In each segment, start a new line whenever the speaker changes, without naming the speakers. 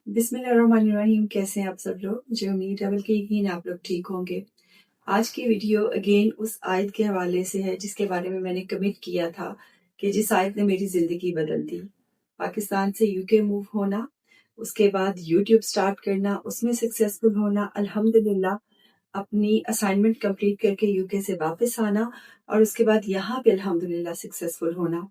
बिस्मिल्लाहिर्रहमानिर्रहीम। कैसे हैं आप सब लोग? मुझे उम्मीद है बल्कि यकीन है आप लोग ठीक होंगे। आज की वीडियो अगेन उस आयत के हवाले से है जिसके बारे में मैंने कमिट किया था कि जिस आयत ने मेरी ज़िंदगी बदल दी। पाकिस्तान से यूके मूव होना, उसके बाद यूट्यूब स्टार्ट करना, उसमें सक्सेसफुल होना, अल्हम्दुलिल्लाह अपनी असाइनमेंट कंप्लीट करके यूके से वापस आना और उसके बाद यहाँ पे अल्हम्दुलिल्लाह सक्सेसफुल होना।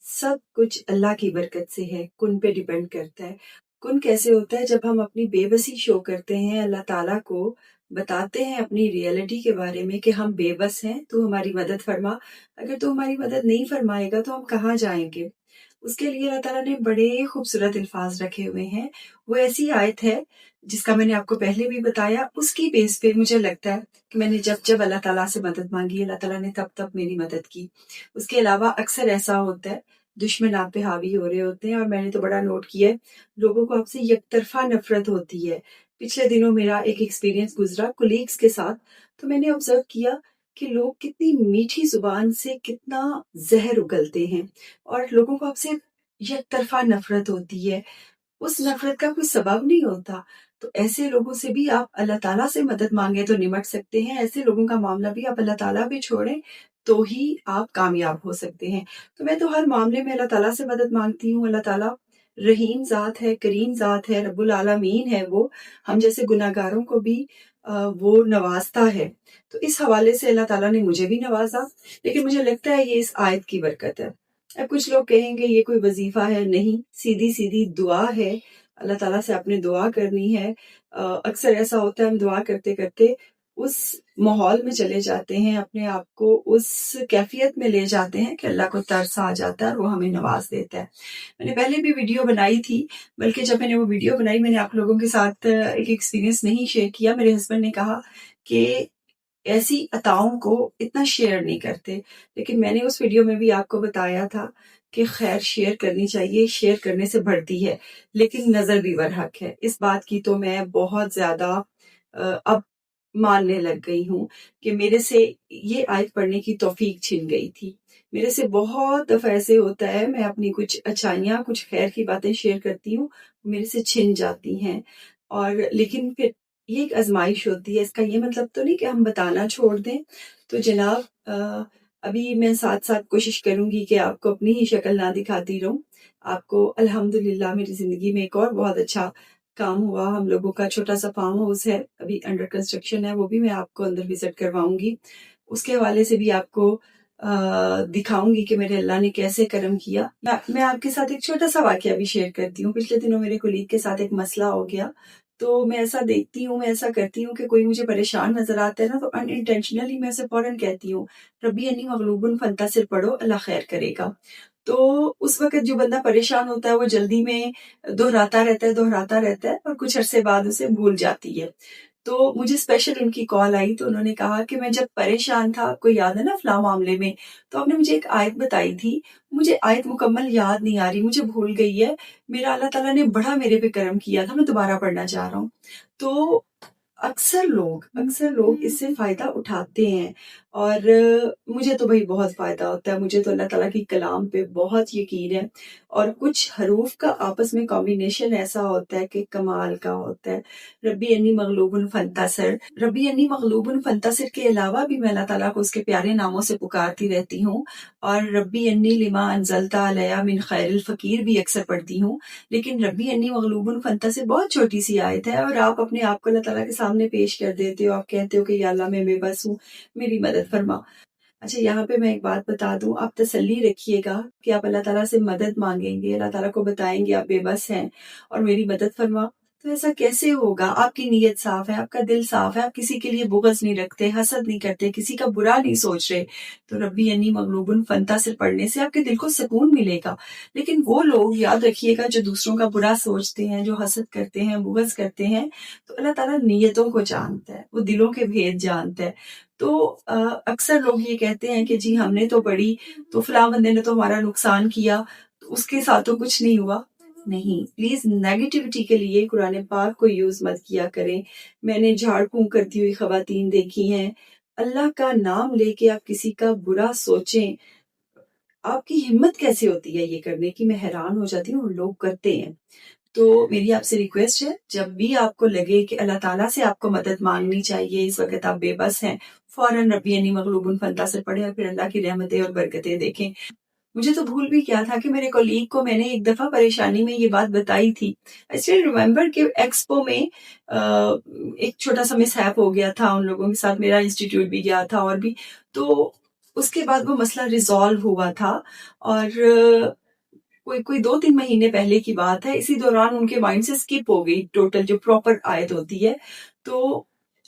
सब कुछ अल्लाह की बरकत से है, कुन पे डिपेंड करता है। कुन कैसे होता है? जब हम अपनी बेबसी शो करते हैं, अल्लाह ताला को बताते हैं अपनी रियलिटी के बारे में कि हम बेबस हैं, तू हमारी मदद फरमा। अगर तू हमारी मदद नहीं फरमाएगा तो हम कहाँ जाएंगे? उसके लिए अल्लाह ताला ने बड़े खूबसूरत अल्फाज रखे हुए हैं। वो ऐसी आयत है जिसका मैंने आपको पहले भी बताया, उसकी बेस पे मुझे लगता है कि मैंने जब जब अल्लाह ताला से मदद मांगी, अल्लाह ताला ने तब तब मेरी मदद की। उसके अलावा अक्सर ऐसा होता है, दुश्मन आप पे हावी हो रहे होते हैं और मैंने तो बड़ा नोट किया है, लोगों को आपसे यकतरफा नफरत होती है। पिछले दिनों मेरा एक एक्सपीरियंस गुजरा कोलीग्स के साथ, तो मैंने ऑब्जर्व किया कि लोग कितनी मीठी जुबान से कितना जहर उगलते हैं और लोगों को आपसे यकतरफा नफरत होती है। उस नफरत का कोई सबब नहीं होता। तो ऐसे लोगों से भी आप अल्लाह ताला से मदद मांगे तो निमट सकते हैं। ऐसे लोगों का मामला भी आप अल्लाह ताला पे छोड़ें तो ही आप कामयाब हो सकते हैं। तो मैं तो हर मामले में अल्लाह ताला से मदद मांगती हूँ। अल्लाह ताला रहीम ज़ात है, करीम ज़ात है, रब्बुल आलमीन है वो। हम जैसे गुनाहगारों को भी वो नवाजता है। तो इस हवाले से अल्लाह ताला ने मुझे भी नवाजा, लेकिन मुझे लगता है ये इस आयत की बरकत है। अब कुछ लोग कहेंगे ये कोई वजीफा है, नहीं, सीधी सीधी दुआ है। अल्लाह ताला से आपने दुआ करनी है। अक्सर ऐसा होता है हम दुआ करते करते उस माहौल में चले जाते हैं, अपने आप को उस कैफियत में ले जाते हैं कि अल्लाह को तरस आ जाता है और वो हमें नवाज देता है। मैंने पहले भी वीडियो बनाई थी, बल्कि जब मैंने वो वीडियो बनाई मैंने आप लोगों के साथ एक एक्सपीरियंस नहीं शेयर किया। मेरे हस्बैंड ने कहा कि ऐसी अताओं को इतना शेयर नहीं करते, लेकिन मैंने उस वीडियो में भी आपको बताया था कि खैर शेयर करनी चाहिए, शेयर करने से बढ़ती है, लेकिन नजर भी बरहक है। इस बात की तो मैं बहुत ज्यादा अब मानने लग गई हूँ कि मेरे से ये आयत पढ़ने की तौफीक छिन गई थी। मेरे से बहुत दफा ऐसे होता है, मैं अपनी कुछ अच्छाइयाँ, कुछ खैर की बातें शेयर करती हूँ, मेरे से छिन जाती हैं। और लेकिन फिर ये एक आजमाइश होती है। इसका ये मतलब तो नहीं कि हम बताना छोड़ दें। तो जनाब अभी मैं साथ साथ कोशिश करूंगी कि आपको अपनी ही शक्ल ना दिखाती रहूं। आपको अल्हम्दुलिल्लाह मेरी जिंदगी में एक और बहुत अच्छा काम हुआ। हम लोगों का छोटा सा फार्म हाउस है, अभी अंडर कंस्ट्रक्शन है, वो भी मैं आपको अंदर विजिट करवाऊंगी। उसके हवाले से भी आपको दिखाऊंगी कि मेरे अल्लाह ने कैसे करम किया। मैं आपके साथ एक छोटा सा वाकया भी शेयर करती हूँ। पिछले दिनों मेरे कुलीग के साथ एक मसला हो गया, तो मैं ऐसा देखती हूँ, मैं ऐसा करती हूँ कि कोई मुझे परेशान नजर आता है ना, तो अनइंटेंशनली मैं उसे फौरन कहती हूँ, रब्बी अन्नी मगलूबुन फंतासिर पढ़ो, अल्लाह खैर करेगा। तो उस वक्त जो बंदा परेशान होता है वो जल्दी में दोहराता रहता है और कुछ अरसे बाद उसे भूल जाती है। तो मुझे स्पेशल उनकी कॉल आई, तो उन्होंने कहा कि मैं जब परेशान था, आपको याद है ना फलां मामले में, तो आपने मुझे एक आयत बताई थी, मुझे आयत मुकम्मल याद नहीं आ रही, मुझे भूल गई है। मेरा अल्लाह ताला ने बड़ा मेरे पे करम किया था, मैं दोबारा पढ़ना चाह रहा हूँ। तो अक्सर लोग इससे फायदा उठाते हैं और मुझे तो भाई बहुत फायदा होता है। मुझे तो अल्लाह ताला की कलाम पे बहुत यकीन है और कुछ हरूफ का आपस में कॉम्बिनेशन ऐसा होता है कि कमाल का होता है। रब्बी अन्नी मगलूबुन फंतासिर, रब्बी अन्नी मगलूबुन फंतासिर के अलावा भी मैं अल्लाह ताला को उसके प्यारे नामों से पुकारती रहती हूँ और रब्बी अन्नी लिमा अंजलता अलैया मिन खैरिल फकीर भी अक्सर पढ़ती हूँ। लेकिन रब्बी अन्नी मगलूबुन फंतासिर बहुत छोटी सी आयत है और आप अपने आप को अल्लाह ताला के सामने पेश कर देते हो। आप कहते हो कि या अल्लाह मैं बेबस हूँ, मेरी मदद फरमा। अच्छा, यहाँ पे मैं एक बात बता दूं, आप तसल्ली रखिएगा कि आप अल्लाह ताला से मदद मांगेंगे, अल्लाह ताला को बताएंगे आप बेबस हैं और मेरी मदद फरमा, तो ऐसा कैसे होगा? आपकी नीयत साफ है, आपका दिल साफ है, आप किसी के लिए बुग़्ज़ नहीं रखते, हसद नहीं करते, किसी का बुरा नहीं सोच रहे, तो रब्बी अन्नी मगलूबुन फंतासिर पढ़ने से आपके दिल को सुकून मिलेगा। लेकिन वो लोग याद रखिएगा जो दूसरों का बुरा सोचते हैं, जो हसद करते हैं, बुग़्ज़ करते हैं, तो अल्लाह ताला नीयतों को जानता है, वो दिलों के भेद जानता है। तो अक्सर लोग ये कहते हैं कि जी हमने तो पढ़ी, तो फलां बंदे ने तो हमारा नुकसान किया, तो उसके साथ तो कुछ नहीं हुआ। नहीं, प्लीज नेगेटिविटी के लिए कुरान पाक को यूज मत किया करें। मैंने झाड़ फूंक करती हुई खवातीन देखी हैं। अल्लाह का नाम लेके आप किसी का बुरा सोचें, आपकी हिम्मत कैसे होती है ये करने की? मैं हैरान हो जाती हूँ, लोग करते हैं। تو میری آپ سے ریکویسٹ ہے، جب بھی آپ کو لگے کہ اللہ تعالیٰ سے آپ کو مدد مانگنی چاہیے، اس وقت آپ بے بس ہیں، فوراً ربی انی مغلوب فانتصر پڑھیں اور پھر اللہ کی رحمتیں اور برکتیں دیکھیں۔ مجھے تو بھول بھی کیا تھا کہ میرے کولیگ کو میں نے ایک دفعہ پریشانی میں یہ بات بتائی تھی۔ I still remember کہ ایکسپو میں ایک چھوٹا سا مس ہیپ ہو گیا تھا ان لوگوں کے ساتھ، میرا انسٹیٹیوٹ بھی گیا تھا اور بھی، تو اس کے بعد وہ مسئلہ ریزالو ہوا تھا، اور کوئی 2-3 مہینے پہلے کی بات ہے۔ اسی دوران ان کے مائنڈ سے اسکپ ہو گئی ٹوٹل جو پراپر آیت ہوتی ہے، تو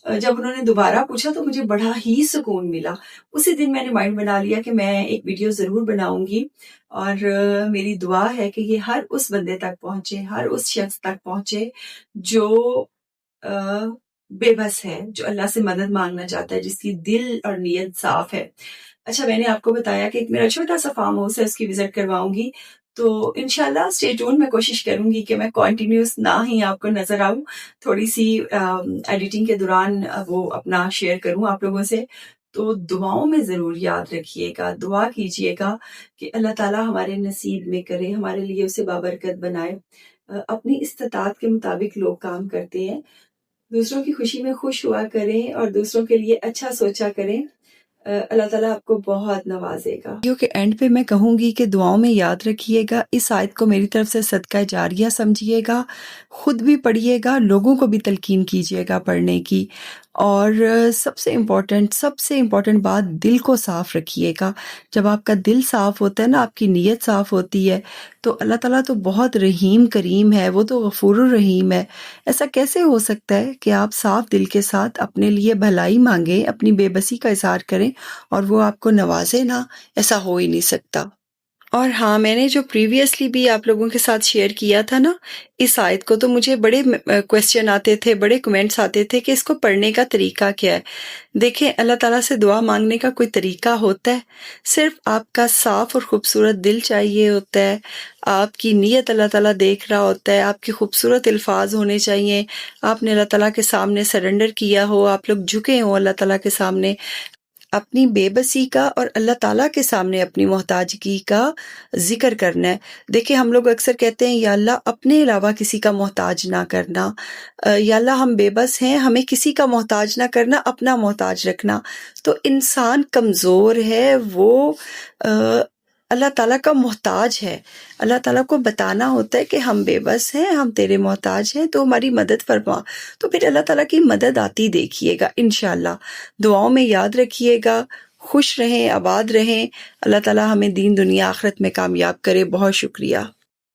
جب انہوں نے دوبارہ پوچھا تو مجھے بڑا ہی سکون ملا۔ اسی دن میں نے مائنڈ بنا لیا کہ میں ایک ویڈیو ضرور بناؤں گی، اور میری دعا ہے کہ یہ ہر اس بندے تک پہنچے، ہر اس شخص تک پہنچے جو بے بس ہے، جو اللہ سے مدد مانگنا چاہتا ہے، جس کی دل اور نیت صاف ہے۔ اچھا، میں نے آپ کو بتایا کہ ایک میرا چھوٹا سا فارم ہاؤس ہے، اس کی وزٹ کرواؤں گی، تو انشاءاللہ اسٹے ٹون، میں کوشش کروں گی کہ میں کنٹینیوس نہ ہی آپ کو نظر آؤں، تھوڑی سی ایڈیٹنگ کے دوران وہ اپنا شیئر کروں آپ لوگوں سے۔ تو دعاؤں میں ضرور یاد رکھیے گا، دعا کیجئے گا کہ اللہ تعالیٰ ہمارے نصیب میں کرے، ہمارے لیے اسے بابرکت بنائے۔ اپنی استطاعت کے مطابق لوگ کام کرتے ہیں، دوسروں کی خوشی میں خوش ہوا کریں اور دوسروں کے لیے اچھا سوچا کریں، اللہ تعالیٰ آپ کو بہت نوازے گا۔ ویڈیو کے اینڈ پہ میں کہوں گی کہ دعاؤں میں یاد رکھیے گا، اس آیت کو میری طرف سے صدقہ جاریہ سمجھیے گا، خود بھی پڑھیے گا، لوگوں کو بھی تلقین کیجیے گا پڑھنے کی، اور سب سے امپورٹنٹ بات، دل کو صاف رکھیے گا۔ جب آپ کا دل صاف ہوتا ہے نا، آپ کی نیت صاف ہوتی ہے، تو اللہ تعالیٰ تو بہت رحیم کریم ہے، وہ تو غفور الرحیم ہے۔ ایسا کیسے ہو سکتا ہے کہ آپ صاف دل کے ساتھ اپنے لیے بھلائی مانگیں، اپنی بے بسی کا اظہار کریں اور وہ آپ کو نوازے نا؟ ایسا ہو ہی نہیں سکتا۔ اور ہاں، میں نے جو پریویسلی بھی آپ لوگوں کے ساتھ شیئر کیا تھا نا اس آیت کو، تو مجھے بڑے کویسچن آتے تھے، بڑے کمنٹس آتے تھے کہ اس کو پڑھنے کا طریقہ کیا ہے۔ دیکھیں، اللہ تعالیٰ سے دعا مانگنے کا کوئی طریقہ ہوتا ہے؟ صرف آپ کا صاف اور خوبصورت دل چاہیے ہوتا ہے، آپ کی نیت اللہ تعالیٰ دیکھ رہا ہوتا ہے، آپ کے خوبصورت الفاظ ہونے چاہیے، آپ نے اللہ تعالیٰ کے سامنے سرنڈر کیا ہو، آپ لوگ جھکے ہوں اللہ تعالیٰ کے سامنے، اپنی بے بسی کا اور اللہ تعالیٰ کے سامنے اپنی محتاجگی کا ذکر کرنا ہے۔ دیکھیں، ہم لوگ اکثر کہتے ہیں یا اللہ اپنے علاوہ کسی کا محتاج نہ کرنا، یا اللہ ہم بے بس ہیں، ہمیں کسی کا محتاج نہ کرنا، اپنا محتاج رکھنا۔ تو انسان کمزور ہے، وہ اللہ تعالیٰ کا محتاج ہے۔ اللہ تعالیٰ کو بتانا ہوتا ہے کہ ہم بے بس ہیں، ہم تیرے محتاج ہیں، تو ہماری مدد فرما۔ تو پھر اللہ تعالیٰ کی مدد آتی دیکھیے گا انشاءاللہ۔ دعاؤں میں یاد رکھیے گا، خوش رہیں، آباد رہیں، اللہ تعالیٰ ہمیں دین دنیا آخرت میں کامیاب کرے۔ بہت شکریہ۔